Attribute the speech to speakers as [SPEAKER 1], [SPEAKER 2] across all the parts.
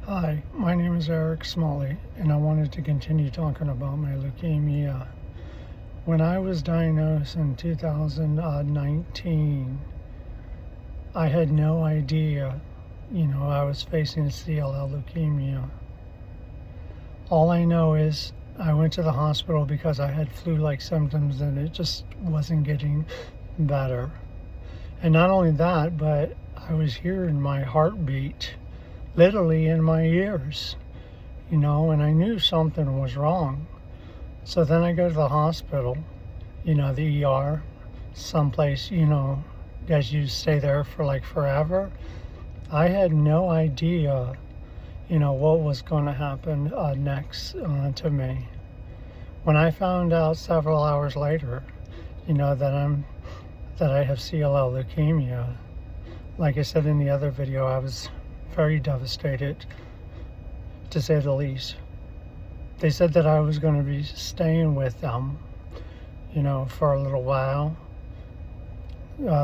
[SPEAKER 1] Hi, my name is Eric Smalley, and I wanted to continue talking about my leukemia. When I was diagnosed in 2019, I had no idea, I was facing CLL leukemia. All I know is I went to the hospital because I had flu-like symptoms and it just wasn't getting better. And not only that, but I was hearing my heartbeat literally in my ears, and I knew something was wrong. So then I go to the hospital, the ER, someplace, as you stay there for like forever. I had no idea, what was going to happen next to me. When I found out several hours later, that I have CLL leukemia, like I said in the other video, I was very devastated, to say the least. They said that I was going to be staying with them, for a little while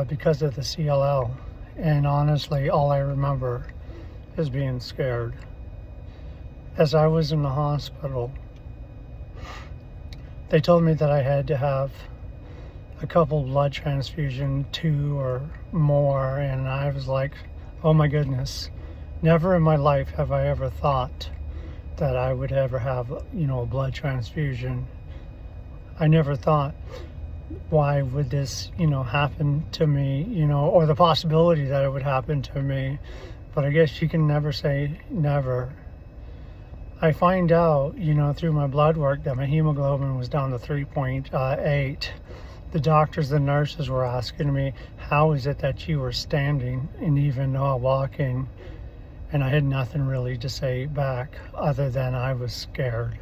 [SPEAKER 1] because of the CLL. And honestly, all I remember is being scared. As I was in the hospital, they told me that I had to have a couple blood transfusion, 2 or more, and I was like, oh my goodness. Never in my life have I ever thought that I would ever have, a blood transfusion. I never thought, why would this, happen to me, or the possibility that it would happen to me. But I guess you can never say never. I find out, through my blood work that my hemoglobin was down to 3.8. The doctors, the nurses were asking me, how is it that you were standing and even walking? And I had nothing really to say back other than I was scared.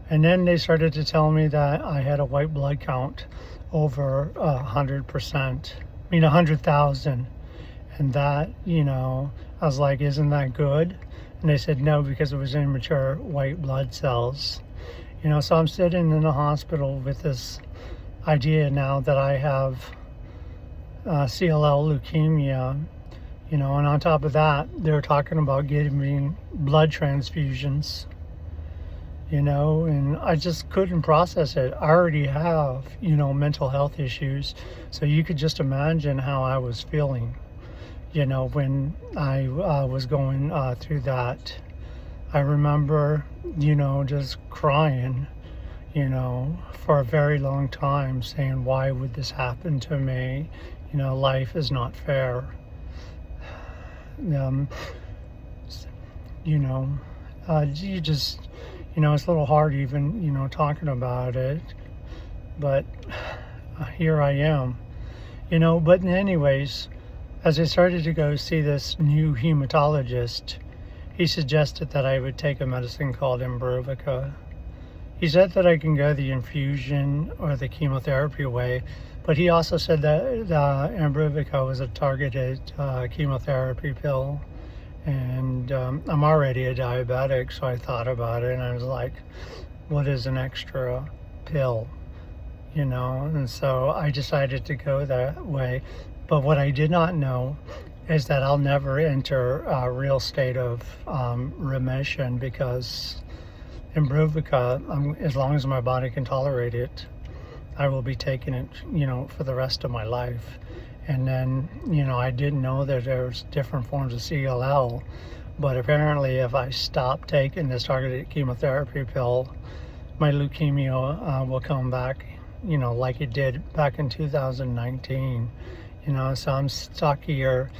[SPEAKER 1] And then they started to tell me that I had a white blood count over 100%, 100,000. And that, I was like, isn't that good? And they said no, because it was immature white blood cells. So I'm sitting in the hospital with this idea now that I have CLL leukemia. And on top of that, they're talking about giving me blood transfusions, and I just couldn't process it. I already have, mental health issues. So you could just imagine how I was feeling, when I was going through that. I remember, just crying, for a very long time, saying, why would this happen to me? Life is not fair. You just, it's a little hard even, talking about it, but here I am, but anyways, as I started to go see this new hematologist, he suggested that I would take a medicine called Imbruvica. He said that I can go the infusion or the chemotherapy way, but he also said that Imbruvica was a targeted chemotherapy pill. And I'm already a diabetic, so I thought about it, and I was like, what is an extra pill? And so I decided to go that way. But what I did not know is that I'll never enter a real state of remission, because Imbruvica, as long as my body can tolerate it, I will be taking it, for the rest of my life. And then, I didn't know that there's different forms of CLL, but apparently if I stop taking this targeted chemotherapy pill, my leukemia will come back, like it did back in 2019. So I'm stuck here,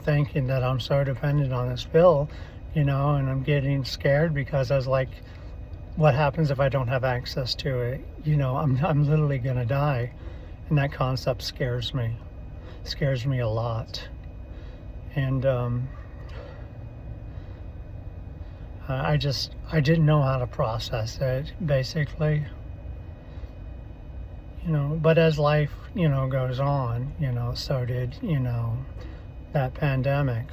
[SPEAKER 1] thinking that I'm so dependent on this pill, and I'm getting scared, because I was like, what happens if I don't have access to it? I'm literally gonna die. And that concept scares me a lot. And I didn't know how to process it, basically. But as life, goes on, so did, that pandemic.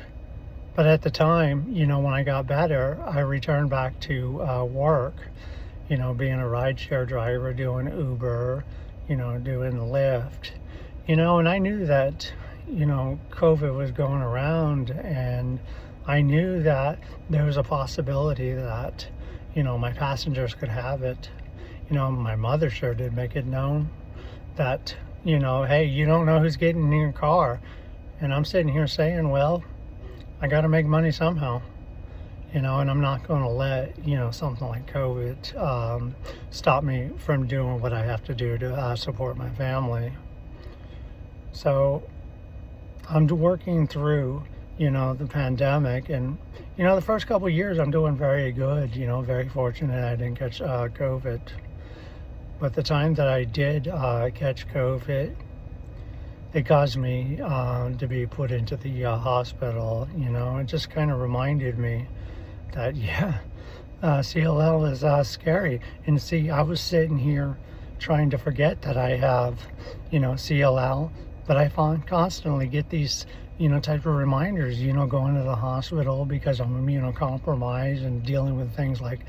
[SPEAKER 1] But at the time, when I got better, I returned back to work, being a rideshare driver, doing Uber, doing Lyft, and I knew that, COVID was going around, and I knew that there was a possibility that, my passengers could have it. My mother sure did make it known that, hey, you don't know who's getting in your car. And I'm sitting here saying, well, I got to make money somehow, and I'm not going to let, something like COVID stop me from doing what I have to do to support my family. So I'm working through, the pandemic, and, the first couple of years I'm doing very good, very fortunate I didn't catch COVID. But the time that I did catch COVID, it caused me to be put into the hospital. It just kind of reminded me that, yeah, CLL is scary. And see, I was sitting here trying to forget that I have, CLL, but I constantly get these, type of reminders, going to the hospital because I'm immunocompromised and dealing with things like,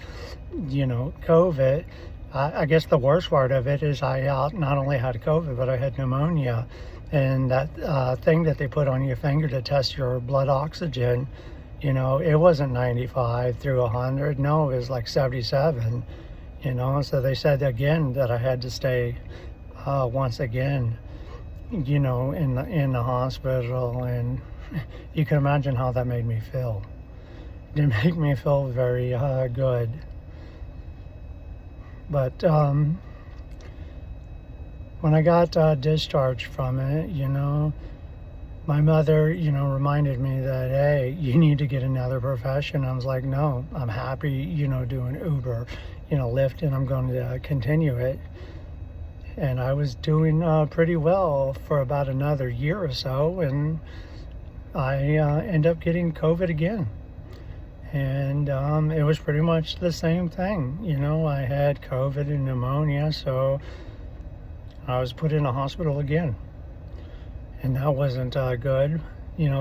[SPEAKER 1] COVID. I guess the worst part of it is I not only had COVID, but I had pneumonia. And that thing that they put on your finger to test your blood oxygen, it wasn't 95 through 100. No, it was like 77, So they said again that I had to stay once again, in the hospital. And you can imagine how that made me feel. It didn't make me feel very good. But when I got discharged from it, my mother, reminded me that, hey, you need to get another profession. I was like, no, I'm happy, doing Uber, Lyft, and I'm going to continue it. And I was doing pretty well for about another year or so, and I ended up getting COVID again. And it was pretty much the same thing. I had COVID and pneumonia, so I was put in a hospital again. And that wasn't good,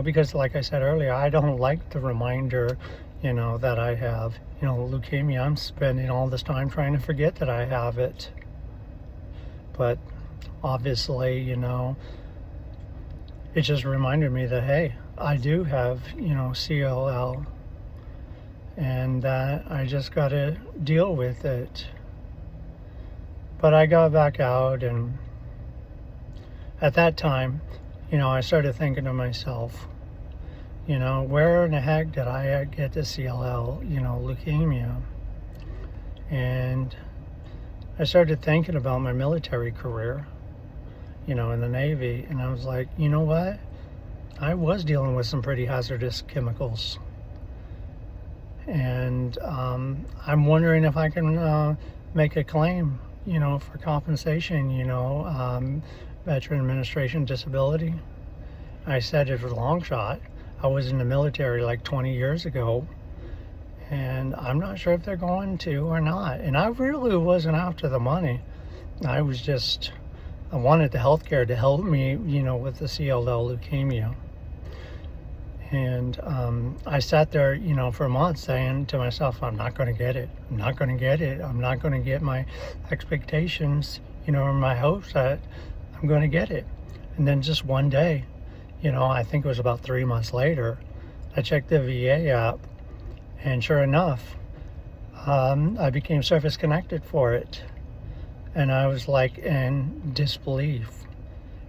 [SPEAKER 1] because like I said earlier, I don't like the reminder, that I have, leukemia. I'm spending all this time trying to forget that I have it. But obviously, it just reminded me that, hey, I do have, CLL. And that I just got to deal with it. But I got back out, and at that time, I started thinking to myself, where in the heck did I get the CLL, leukemia? And I started thinking about my military career, in the Navy, and I was like, you know what? I was dealing with some pretty hazardous chemicals. And I'm wondering if I can make a claim, for compensation, Veteran Administration disability. I said it was a long shot. I was in the military like 20 years ago, and I'm not sure if they're going to or not. And I really wasn't after the money. I wanted the healthcare to help me, with the CLL leukemia. And I sat there, for months saying to myself, I'm not going to get it. I'm not going to get it. I'm not going to get my expectations, or my hopes that I'm going to get it. And then just one day, I think it was about 3 months later, I checked the VA app, and sure enough, I became service connected for it. And I was like in disbelief.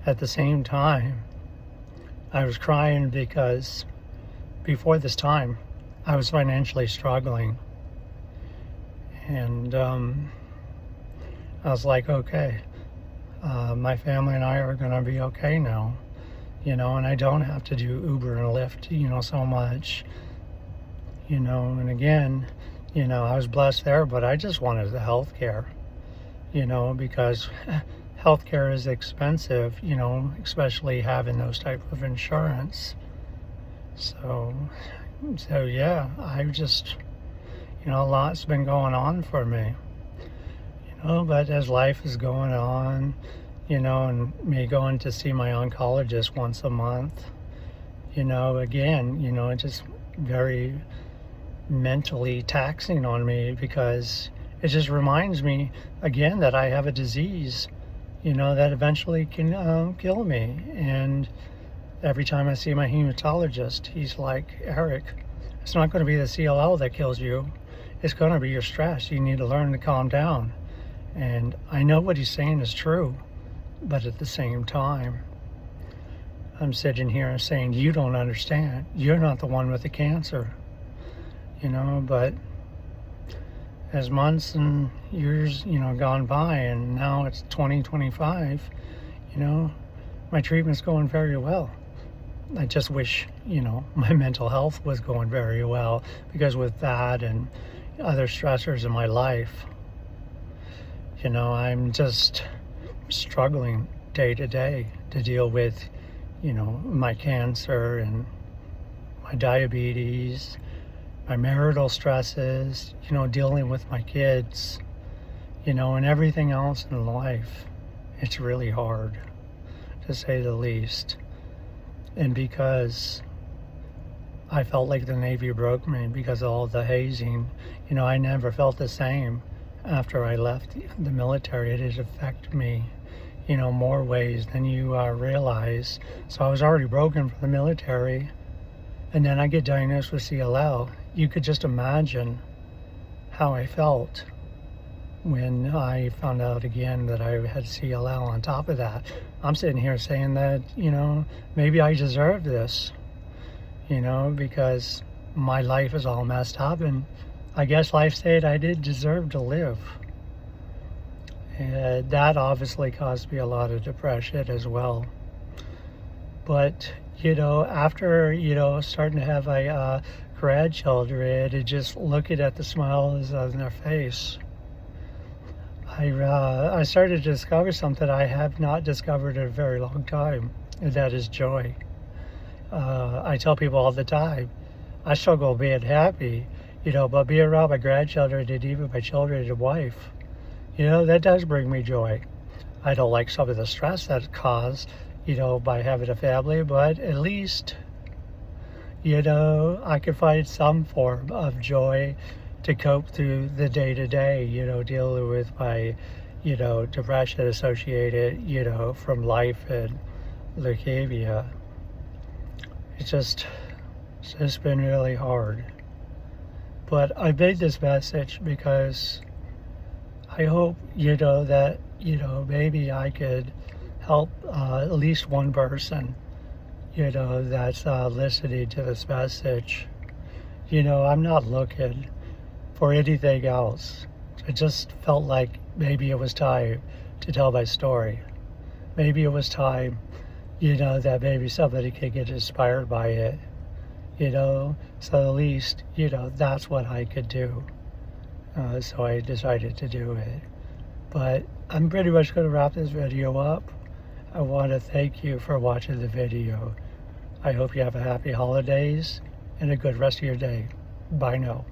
[SPEAKER 1] At the same time, I was crying because before this time, I was financially struggling. And I was like, okay, my family and I are going to be okay now, and I don't have to do Uber and Lyft, so much, and again, I was blessed there, but I just wanted the health care, because healthcare is expensive, especially having those type of insurance. So yeah, I just, a lot's been going on for me, but as life is going on, and me going to see my oncologist once a month, again, it's just very mentally taxing on me, because it just reminds me again that I have a disease, that eventually can kill me. And every time I see my hematologist, he's like, Eric, It's not going to be the CLL that kills you. It's going to be your stress. You need to learn to calm down. And I know what he's saying is true, but at the same time, I'm sitting here and saying, you don't understand. You're not the one with the cancer, but as months and years, gone by, and now it's 2025, my treatment's going very well. I just wish, my mental health was going very well, because with that and other stressors in my life, I'm just struggling day to day to deal with, my cancer and my diabetes, my marital stresses, dealing with my kids, and everything else in life. It's really hard, to say the least. And because I felt like the Navy broke me because of all the hazing, I never felt the same after I left the military. It has affected me, more ways than you realize. So I was already broken from the military, and then I get diagnosed with CLL. You could just imagine how I felt when I found out again that I had CLL on top of that. I'm sitting here saying that, maybe I deserve this, because my life is all messed up, and I guess life said I did deserve to live. And that obviously caused me a lot of depression as well. But, after, starting to have grandchildren and just looking at the smiles on their face, I started to discover something I have not discovered in a very long time, and that is joy. I tell people all the time, I struggle being happy, but being around my grandchildren and even my children and wife, that does bring me joy. I don't like some of the stress that's caused, by having a family, but at least, I can find some form of joy to cope through the day-to-day, dealing with my, depression associated, from life and leukemia. It's just been really hard. But I made this message because I hope, that, maybe I could help at least one person, that's listening to this message. I'm not looking for anything else. I just felt like maybe it was time to tell my story. Maybe it was time, that maybe somebody could get inspired by it, so at least, that's what I could do. So I decided to do it. But I'm pretty much going to wrap this video up. I want to thank you for watching the video. I hope you have a happy holidays and a good rest of your day. Bye now.